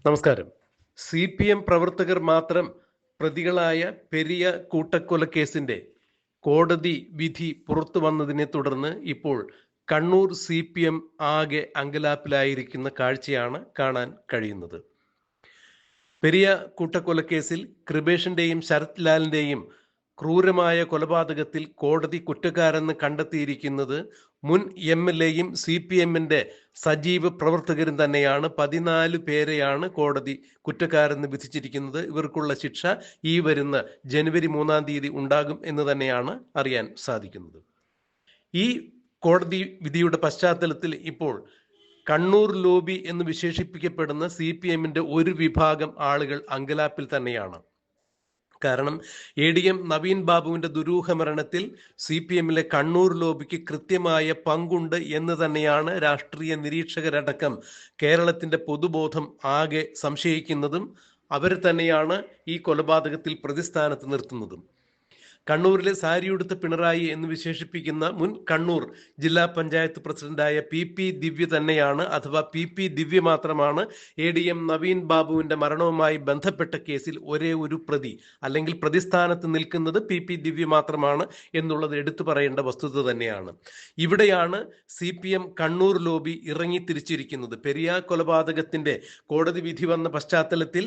നമസ്കാരം. CPM പ്രവർത്തകർ മാത്രം പ്രതികളായ പെരിയ കൂട്ടക്കൊലക്കേസിന്റെ കോടതി വിധി പുറത്തു വന്നതിനെ തുടർന്ന് ഇപ്പോൾ കണ്ണൂർ CPM ആകെ അങ്കലാപ്പിലായിരിക്കുന്ന കാഴ്ചയാണ് കാണാൻ കഴിയുന്നത്. പെരിയ കൂട്ടക്കൊലക്കേസിൽ കൃപേഷിന്റെയും ശരത് ലാലിന്റെയും ക്രൂരമായ കൊലപാതകത്തിൽ കോടതി കുറ്റക്കാരെന്ന് കണ്ടെത്തിയിരിക്കുന്നത് മുൻ MLAയും CPMന്റെ സജീവ പ്രവർത്തകരും തന്നെയാണ്. 14 പേരെയാണ് കോടതി കുറ്റക്കാരെന്ന് വിധിച്ചിരിക്കുന്നത്. ഇവർക്കുള്ള ശിക്ഷ ഈ വരുന്ന ജനുവരി 3-ാം തീയതി ഉണ്ടാകും എന്ന് തന്നെയാണ് അറിയാൻ സാധിക്കുന്നത്. ഈ കോടതി വിധിയുടെ പശ്ചാത്തലത്തിൽ ഇപ്പോൾ കണ്ണൂർ ലോബി എന്ന് വിശേഷിപ്പിക്കപ്പെടുന്ന CPMന്റെ ഒരു വിഭാഗം ആളുകൾ അങ്കലാപ്പിൽ തന്നെയാണ്. കാരണം ADM നവീൻ ബാബുവിന്റെ ദുരൂഹ മരണത്തിൽ CPMലെ കണ്ണൂർ ലോബിക്ക് കൃത്യമായ പങ്കുണ്ട് എന്ന് തന്നെയാണ് രാഷ്ട്രീയ നിരീക്ഷകരടക്കം കേരളത്തിന്റെ പൊതുബോധം ആകെ സംശയിക്കുന്നതും അവർ തന്നെയാണ് ഈ കൊലപാതകത്തിൽ പ്രതിസ്ഥാനത്ത് നിർത്തുന്നതും. കണ്ണൂരിലെ സാരിയുടുത്ത പിണറായി എന്ന് വിശേഷിപ്പിക്കുന്ന മുൻ കണ്ണൂർ ജില്ലാ പഞ്ചായത്ത് പ്രസിഡന്റായ PP ദിവ്യ തന്നെയാണ്, അഥവാ PP ദിവ്യ മാത്രമാണ് ADM നവീൻ ബാബുവിന്റെ മരണവുമായി ബന്ധപ്പെട്ട കേസിൽ ഒരേ ഒരു പ്രതി, അല്ലെങ്കിൽ പ്രതിസ്ഥാനത്ത് നിൽക്കുന്നത് PP ദിവ്യ മാത്രമാണ് എന്നുള്ളത് എടുത്തു പറയേണ്ട വസ്തുത തന്നെയാണ്. ഇവിടെയാണ് CPM കണ്ണൂർ ലോബി ഇറങ്ങി തിരിച്ചിരിക്കുന്നത്. പെരിയ കൊലപാതകത്തിന്റെ കോടതി വിധി വന്ന പശ്ചാത്തലത്തിൽ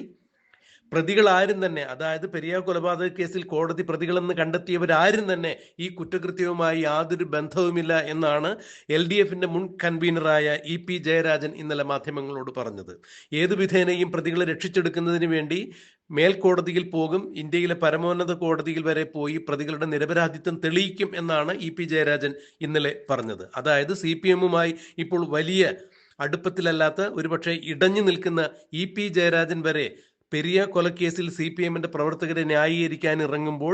പ്രതികളാരും തന്നെ, അതായത് പെരിയ കൊലപാതക കേസിൽ കോടതി പ്രതികളെന്ന് കണ്ടെത്തിയവരാരും തന്നെ ഈ കുറ്റകൃത്യവുമായി യാതൊരു ബന്ധവുമില്ല എന്നാണ് LDFന്റെ മുൻ കൺവീനറായ EP ജയരാജൻ ഇന്നലെ മാധ്യമങ്ങളോട് പറഞ്ഞത്. ഏതു വിധേനയും പ്രതികളെ രക്ഷിച്ചെടുക്കുന്നതിന് വേണ്ടി മേൽക്കോടതിയിൽ പോകും, ഇന്ത്യയിലെ പരമോന്നത കോടതിയിൽ വരെ പോയി പ്രതികളുടെ നിരപരാധിത്വം തെളിയിക്കും എന്നാണ് EP ജയരാജൻ ഇന്നലെ പറഞ്ഞത്. അതായത് CPMുമായി ഇപ്പോൾ വലിയ അടുപ്പത്തിലല്ലാത്ത, ഒരുപക്ഷെ ഇടഞ്ഞു നിൽക്കുന്ന EP ജയരാജൻ വരെ പെരിയ കൊലക്കേസിൽ CPMന്റെ പ്രവർത്തകരെ ന്യായീകരിക്കാൻ ഇറങ്ങുമ്പോൾ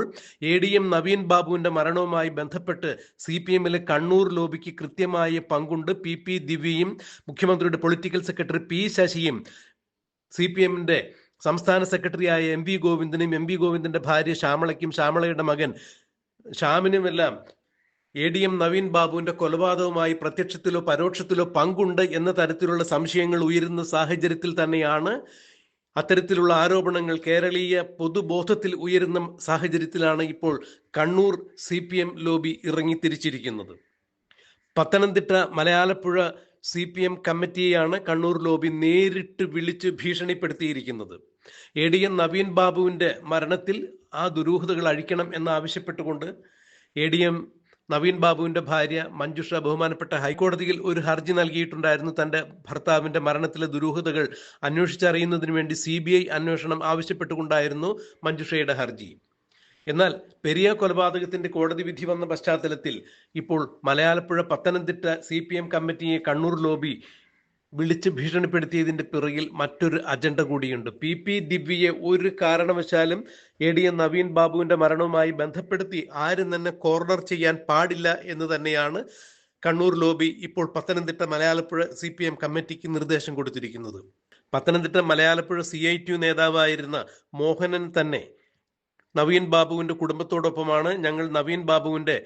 ADM നവീൻ ബാബുവിന്റെ മരണവുമായി ബന്ധപ്പെട്ട് CPMലെ കണ്ണൂർ ലോബിക്ക് കൃത്യമായ പങ്കുണ്ട്. PP ദിവ്യയും മുഖ്യമന്ത്രിയുടെ പൊളിറ്റിക്കൽ സെക്രട്ടറി P ശശിയും CPMന്റെ സംസ്ഥാന സെക്രട്ടറിയായ MV ഗോവിന്ദനും MV ഗോവിന്ദന്റെ ഭാര്യ ശ്യാമളയ്ക്കും ശ്യാമളയുടെ മകൻ ശ്യാമിനുമെല്ലാം ADM നവീൻ ബാബുവിന്റെ കൊലപാതകവുമായി പ്രത്യക്ഷത്തിലോ പരോക്ഷത്തിലോ പങ്കുണ്ട് എന്ന തരത്തിലുള്ള സംശയങ്ങൾ ഉയരുന്ന സാഹചര്യത്തിൽ തന്നെയാണ് അത്തരത്തിലുള്ള ആരോപണങ്ങൾ കേരളീയ പൊതുബോധത്തിൽ ഉയരുന്ന സാഹചര്യത്തിലാണ് ഇപ്പോൾ കണ്ണൂർ CPM ലോബി ഇറങ്ങിത്തിരിച്ചിരിക്കുന്നത്. പത്തനംതിട്ട മലയാലപ്പുഴ CPM കമ്മിറ്റിയെയാണ് കണ്ണൂർ ലോബി നേരിട്ട് വിളിച്ച് ഭീഷണിപ്പെടുത്തിയിരിക്കുന്നത്. ADM നവീൻ ബാബുവിന്റെ മരണത്തിൽ ആ ദുരൂഹതകൾ അഴിക്കണം എന്നാവശ്യപ്പെട്ടുകൊണ്ട് ADM നവീൻ ബാബുവിന്റെ ഭാര്യ മഞ്ജുഷ ബഹുമാനപ്പെട്ട ഹൈക്കോടതിയിൽ ഒരു ഹർജി നൽകിയിട്ടുണ്ടായിരുന്നു. തന്റെ ഭർത്താവിന്റെ മരണത്തിലെ ദുരൂഹതകൾ അന്വേഷിച്ചറിയുന്നതിന് വേണ്ടി CBI അന്വേഷണം ആവശ്യപ്പെട്ടുകൊണ്ടായിരുന്നു മഞ്ജുഷയുടെ ഹർജി. എന്നാൽ പെരിയ കൊലപാതകത്തിന്റെ കോടതി വിധി വന്ന പശ്ചാത്തലത്തിൽ ഇപ്പോൾ മലയാലപ്പുഴ പത്തനംതിട്ട CPM കമ്മിറ്റിയെ കണ്ണൂർ ലോബി വിളിച്ച് ഭീഷണിപ്പെടുത്തിയതിന്റെ പിറകിൽ മറ്റൊരു അജണ്ട കൂടിയുണ്ട്. PP ദിവ്യയെ ഒരു കാരണവശാലും ADM നവീൻ ബാബുവിന്റെ മരണവുമായി ബന്ധപ്പെടുത്തി ആരും തന്നെ കോർണർ ചെയ്യാൻ പാടില്ല എന്ന് തന്നെയാണ് കണ്ണൂർ ലോബി ഇപ്പോൾ പത്തനംതിട്ട മലയാലപ്പുഴ CPM കമ്മിറ്റിക്ക് നിർദ്ദേശം കൊടുത്തിരിക്കുന്നത്. പത്തനംതിട്ട മലയാലപ്പുഴ CITU നേതാവായിരുന്ന മോഹനൻ തന്നെ നവീൻ ബാബുവിന്റെ കുടുംബത്തോടൊപ്പമാണ്, ഞങ്ങൾ നവീൻ ബാബുവിന്റെ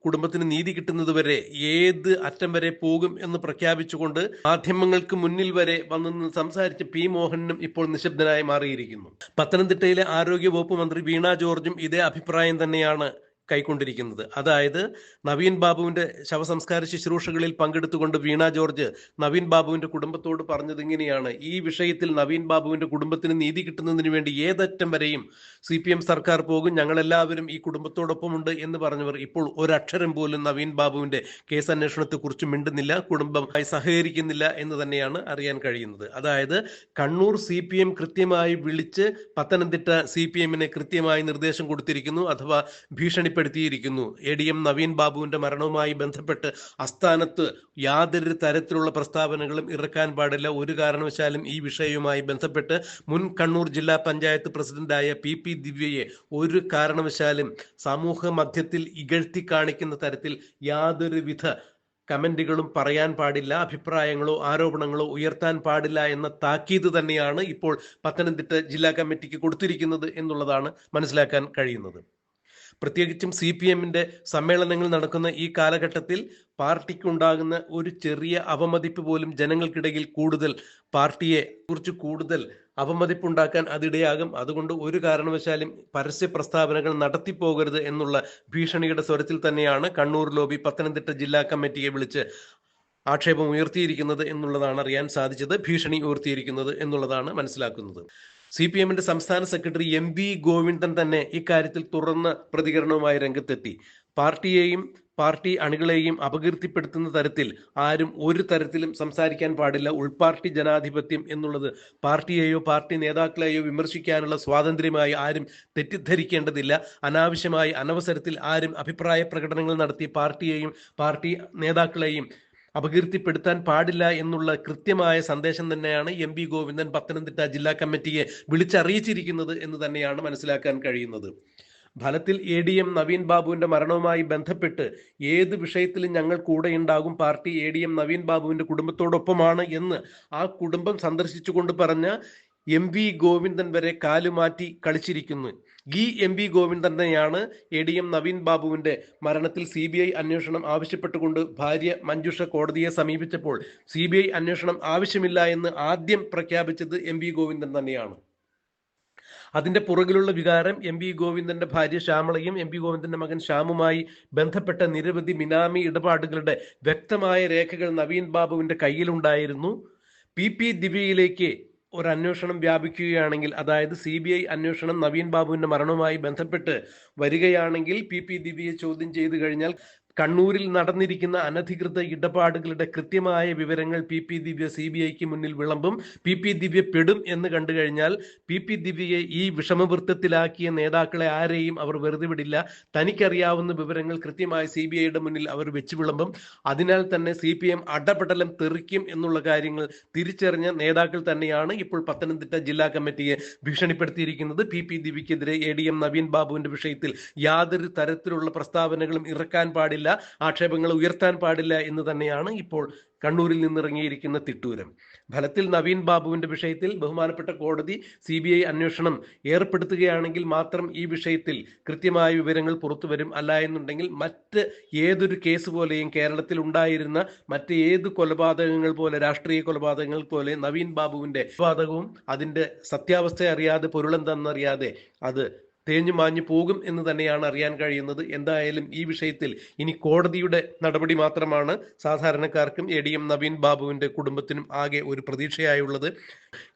കുടുംബത്തിന് നീതി കിട്ടുന്നത് വരെ ഏത് അറ്റം വരെ പോകും എന്ന് പ്രഖ്യാപിച്ചുകൊണ്ട് മാധ്യമങ്ങൾക്ക് മുന്നിൽ വരെ വന്നു സംസാരിച്ച P മോഹനും ഇപ്പോൾ നിശബ്ദനായി മാറിയിരിക്കുന്നു. പത്തനംതിട്ടയിലെ ആരോഗ്യവകുപ്പ് മന്ത്രി വീണ ജോർജും ഇതേ അഭിപ്രായം തന്നെയാണ് കൈക്കൊണ്ടിരിക്കുന്നത്. അതായത് നവീൻ ബാബുവിന്റെ ശവസംസ്കാര ശുശ്രൂഷകളിൽ പങ്കെടുത്തുകൊണ്ട് വീണ ജോർജ് നവീൻ ബാബുവിന്റെ കുടുംബത്തോട് പറഞ്ഞത് ഇങ്ങനെയാണ്: ഈ വിഷയത്തിൽ നവീൻ ബാബുവിന്റെ കുടുംബത്തിന് നീതി കിട്ടുന്നതിന് വേണ്ടി ഏതറ്റം വരെയും CPM സർക്കാർ പോകും, ഞങ്ങളെല്ലാവരും ഈ കുടുംബത്തോടൊപ്പമുണ്ട് എന്ന് പറഞ്ഞവർ ഇപ്പോൾ ഒരക്ഷരം പോലും നവീൻ ബാബുവിന്റെ കേസ് അന്വേഷണത്തെ കുറിച്ച് മിണ്ടുന്നില്ല, കുടുംബമായി സഹകരിക്കുന്നില്ല എന്ന് തന്നെയാണ് അറിയാൻ കഴിയുന്നത്. അതായത് കണ്ണൂർ CPM കൃത്യമായി വിളിച്ച് പത്തനംതിട്ട CPMനെ കൃത്യമായി നിർദ്ദേശം കൊടുത്തിരിക്കുന്നു, അഥവാ ഭീഷണിപ്പെടുത്തിയിരിക്കുന്നു. ADM നവീൻ ബാബുവിന്റെ മരണവുമായി ബന്ധപ്പെട്ട് അസ്ഥാനത്ത് യാതൊരു തരത്തിലുള്ള പ്രസ്താവനകളും ഇറക്കാൻ പാടില്ല. ഒരു കാരണവശാലും ഈ വിഷയവുമായി ബന്ധപ്പെട്ട് മുൻ കണ്ണൂർ ജില്ലാ പഞ്ചായത്ത് പ്രസിഡന്റായ PP ദിവ്യയെ ഒരു കാരണവശാലും സമൂഹ മധ്യത്തിൽ ഇകഴ്ത്തി കാണിക്കുന്ന തരത്തിൽ യാതൊരുവിധ കമന്റുകളും പറയാൻ പാടില്ല, അഭിപ്രായങ്ങളോ ആരോപണങ്ങളോ ഉയർത്താൻ പാടില്ല എന്ന താക്കീത് തന്നെയാണ് ഇപ്പോൾ പത്തനംതിട്ട ജില്ലാ കമ്മിറ്റിക്ക് കൊടുത്തിരിക്കുന്നത് എന്നുള്ളതാണ് മനസ്സിലാക്കാൻ കഴിയുന്നത്. പ്രത്യേകിച്ചും CPM-ന്റെ സമ്മേളനങ്ങൾ നടക്കുന്ന ഈ കാലഘട്ടത്തിൽ പാർട്ടിക്കുണ്ടാകുന്ന ഒരു ചെറിയ അവമതിപ്പ് പോലും ജനങ്ങൾക്കിടയിൽ പാർട്ടിയെ കുറിച്ച് കൂടുതൽ അവമതിപ്പുണ്ടാക്കാൻ അതിടയാകും. അതുകൊണ്ട് ഒരു കാരണവശാലും പരസ്യ പ്രസ്താവനകൾ നടത്തിപ്പോകരുത് എന്നുള്ള ഭീഷണിയുടെ സ്വരത്തിൽ തന്നെയാണ് കണ്ണൂർ ലോബി പത്തനംതിട്ട ജില്ലാ കമ്മിറ്റിയെ വിളിച്ച് ആക്ഷേപം ഉയർത്തിയിരിക്കുന്നത് എന്നുള്ളതാണ് അറിയാൻ സാധിച്ചത്. ഭീഷണി ഉയർത്തിയിരിക്കുന്നത് എന്നുള്ളതാണ് മനസ്സിലാക്കുന്നത്. CPM-ന്റെ സംസ്ഥാന സെക്രട്ടറി MV ഗോവിന്ദൻ തന്നെ ഇക്കാര്യത്തിൽ തുറന്ന പ്രതികരണവുമായി രംഗത്തെത്തി. പാർട്ടിയെയും പാർട്ടി അണികളെയും അപകീർത്തിപ്പെടുത്തുന്ന തരത്തിൽ ആരും ഒരു തരത്തിലും സംസാരിക്കാൻ പാടില്ല. ഉൾപാർട്ടി ജനാധിപത്യം എന്നുള്ളത് പാർട്ടിയെയോ പാർട്ടി നേതാക്കളെയോ വിമർശിക്കാനുള്ള സ്വാതന്ത്ര്യമായി ആരും തെറ്റിദ്ധരിക്കേണ്ടതില്ല. അനാവശ്യമായി അനവസരത്തിൽ ആരും അഭിപ്രായ പ്രകടനങ്ങൾ നടത്തി പാർട്ടിയെയും പാർട്ടി നേതാക്കളെയും അപകീർത്തിപ്പെടുത്താൻ പാടില്ല എന്നുള്ള കൃത്യമായ സന്ദേശം തന്നെയാണ് MV ഗോവിന്ദൻ പത്തനംതിട്ട ജില്ലാ കമ്മിറ്റിയെ വിളിച്ചറിയിച്ചിരിക്കുന്നത് എന്ന് തന്നെയാണ് മനസ്സിലാക്കാൻ കഴിയുന്നത്. ഫലത്തിൽ ADM നവീൻ ബാബുവിന്റെ മരണവുമായി ബന്ധപ്പെട്ട് ഏത് വിഷയത്തിലും ഞങ്ങൾ കൂടെയുണ്ടാകും, പാർട്ടി ADM നവീൻ ബാബുവിന്റെ കുടുംബത്തോടൊപ്പമാണ് എന്ന് ആ കുടുംബം സന്ദർശിച്ചുകൊണ്ട് പറഞ്ഞ MV ഗോവിന്ദൻ വരെ കാലുമാറ്റി കളിച്ചിരിക്കുന്നു. ഈ MV ഗോവിന്ദൻ തന്നെയാണ് ADM നവീൻ ബാബുവിന്റെ മരണത്തിൽ CBI അന്വേഷണം ആവശ്യപ്പെട്ടുകൊണ്ട് ഭാര്യ മഞ്ജുഷ കോടതിയെ സമീപിച്ചപ്പോൾ CBI അന്വേഷണം ആവശ്യമില്ല എന്ന് ആദ്യം പ്രഖ്യാപിച്ചത് MV ഗോവിന്ദൻ തന്നെയാണ്. അതിന്റെ പുറകിലുള്ള വികാരം MV ഗോവിന്ദന്റെ ഭാര്യ ശ്യാമളയും MV ഗോവിന്ദന്റെ മകൻ ശ്യാമുമായി ബന്ധപ്പെട്ട നിരവധി ബിനാമി ഇടപാടുകളുടെ വ്യക്തമായ രേഖകൾ നവീൻ ബാബുവിന്റെ കയ്യിലുണ്ടായിരുന്നു. PP ദിവ്യയിലേക്ക് ഒരു അന്വേഷണം വ്യാപിക്കുകയാണെങ്കിൽ, അതായത് CBI അന്വേഷണം നവീൻ ബാബുവിന്റെ മരണവുമായി ബന്ധപ്പെട്ട് വരികയാണെങ്കിൽ PP ദിവ്യയെ ചോദ്യം ചെയ്തു കഴിഞ്ഞാൽ കണ്ണൂരിൽ നടന്നിരിക്കുന്ന അനധികൃത ഇടപാടുകളുടെ കൃത്യമായ വിവരങ്ങൾ PP ദിവ്യ CBIക്ക് മുന്നിൽ വിളമ്പും. PP ദിവ്യ പെടും എന്ന് കണ്ടു കഴിഞ്ഞാൽ PP ദിവ്യയെ ഈ വിഷമവൃത്തത്തിലാക്കിയ നേതാക്കളെ ആരെയും അവർ വെറുതെ വിടില്ല. തനിക്കറിയാവുന്ന വിവരങ്ങൾ കൃത്യമായി CBIയുടെ മുന്നിൽ അവർ വെച്ച് വിളമ്പും. അതിനാൽ തന്നെ CPM അടപടലം തെറിക്കും എന്നുള്ള കാര്യങ്ങൾ തിരിച്ചറിഞ്ഞ നേതാക്കൾ തന്നെയാണ് ഇപ്പോൾ പത്തനംതിട്ട ജില്ലാ കമ്മിറ്റിയെ ഭീഷണിപ്പെടുത്തിയിരിക്കുന്നത്. PP ദിവ്യക്കെതിരെ ADM നവീൻ ബാബുവിന്റെ വിഷയത്തിൽ യാതൊരു തരത്തിലുള്ള പ്രസ്താവനകളും ഇറക്കാൻ പാടില്ല, ആക്ഷേപങ്ങൾ ഉയർത്താൻ പാടില്ല എന്ന് തന്നെയാണ് ഇപ്പോൾ കണ്ണൂരിൽ നിന്നിറങ്ങിയിരിക്കുന്ന തിട്ടൂരം. ഫലത്തിൽ നവീൻ ബാബുവിന്റെ വിഷയത്തിൽ ബഹുമാനപ്പെട്ട കോടതി CBI അന്വേഷണം ഏർപ്പെടുത്തുകയാണെങ്കിൽ മാത്രം ഈ വിഷയത്തിൽ കൃത്യമായ വിവരങ്ങൾ പുറത്തു വരും. അല്ല എന്നുണ്ടെങ്കിൽ മറ്റ് ഏതൊരു കേസ് പോലെയും കേരളത്തിൽ ഉണ്ടായിരുന്ന മറ്റ് ഏത് കൊലപാതകങ്ങൾ പോലെ, രാഷ്ട്രീയ കൊലപാതകങ്ങൾ പോലെ നവീൻ ബാബുവിന്റെ കൊലപാതകവും അതിന്റെ സത്യാവസ്ഥ അറിയാതെ, പൊരുളെന്തെന്നറിയാതെ അത് തേഞ്ഞു മാഞ്ഞു പോകും എന്ന് തന്നെയാണ് അറിയാൻ കഴിയുന്നത്. എന്തായാലും ഈ വിഷയത്തിൽ ഇനി കോടതിയുടെ നടപടി മാത്രമാണ് സാധാരണക്കാർക്കും ADM നവീൻ ബാബുവിന്റെ കുടുംബത്തിനും ആകെ ഒരു പ്രതീക്ഷയായുള്ളത്.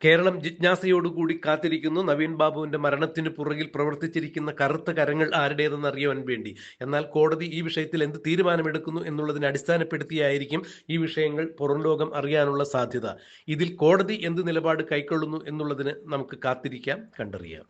കേരളം ജിജ്ഞാസയോടുകൂടി കാത്തിരിക്കുന്നു നവീൻ ബാബുവിന്റെ മരണത്തിന് പുറകിൽ പ്രവർത്തിച്ചിരിക്കുന്ന കറുത്ത കരങ്ങൾ ആരുടേതെന്ന് അറിയാൻ വേണ്ടി. എന്നാൽ കോടതി ഈ വിഷയത്തിൽ എന്ത് തീരുമാനമെടുക്കുന്നു എന്നുള്ളതിനെ അടിസ്ഥാനപ്പെടുത്തിയായിരിക്കും ഈ വിഷയങ്ങൾ പുറം ലോകം അറിയാനുള്ള സാധ്യത. ഇതിൽ കോടതി എന്ത് നിലപാട് കൈക്കൊള്ളുന്നു എന്നുള്ളതിന് നമുക്ക് കാത്തിരിക്കാം, കണ്ടറിയാം.